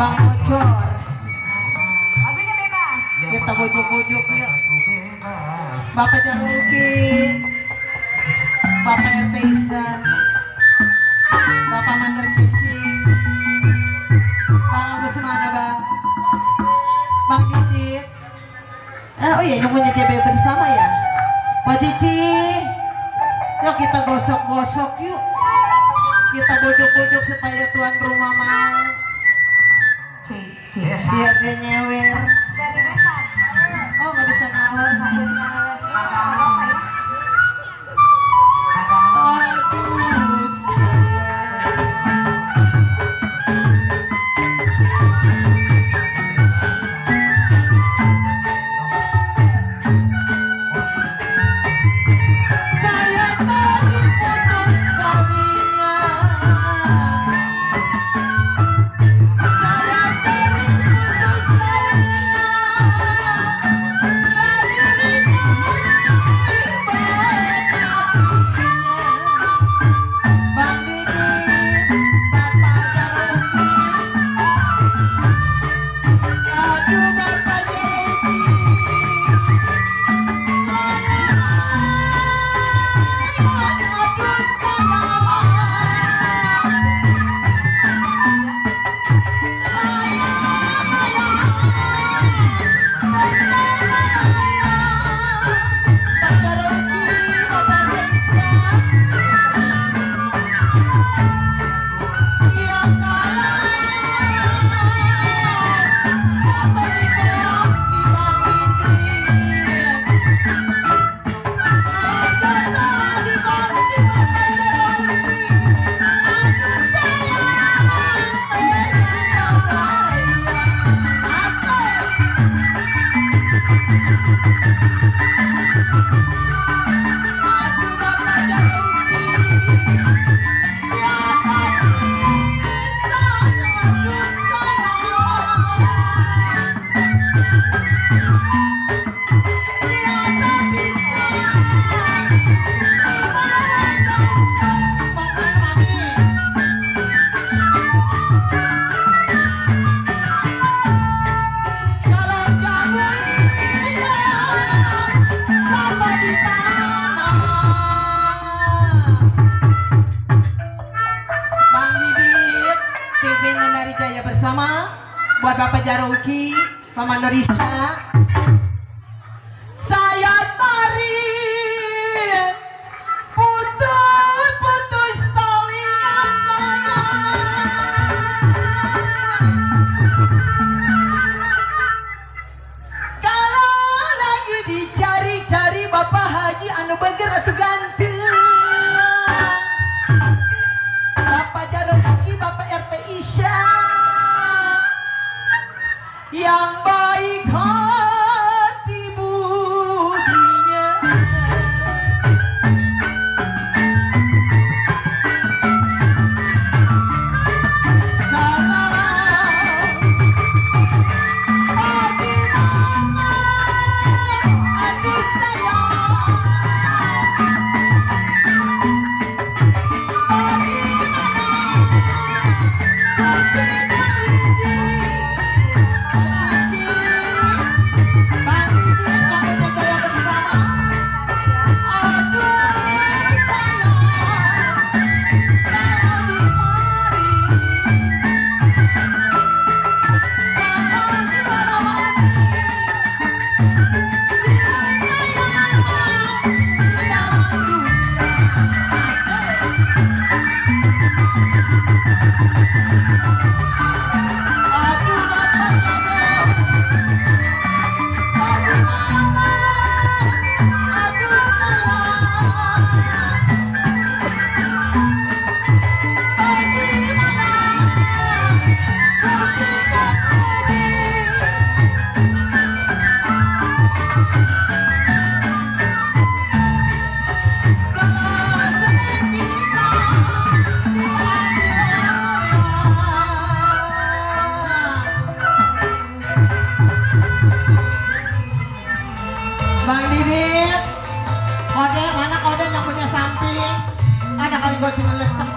Bang Bocor. Lagunya bebas. Kita bujuk-bujuk yuk. Bapak Jaruki, Bapak RT Isa, Bapak Mandar Cicing, Bang Agus mana Bang? Bang Didit. Oh iya nyomunya JB bersama ya. Pak Cici, yuk kita gosok-gosok yuk. Kita bujuk-bujuk supaya tuan rumah mau. Biar dia nyewer. Oh nggak bisa nawar. Aduh saya tadi putus talinya. Saya tadi putus talinya. Bang Didi, Bapak Jaruki, aduh Bapak Jaruki, aduh Bang Didit, pimpinan dari Jaya bersama buat Bapak Jaruki, Mama Nerisa. Saya tarik putus talinya saya. Kalau lagi dicari-cari Bapak Haji anu beger atau ganteng. Bapak Jaruki, Bapak RT Isya yang baik hati budinya. Kalau bagaimana aduh sayang, Bang Didit, kode mana kode yang punya samping? Ada kali gue cuma lecek.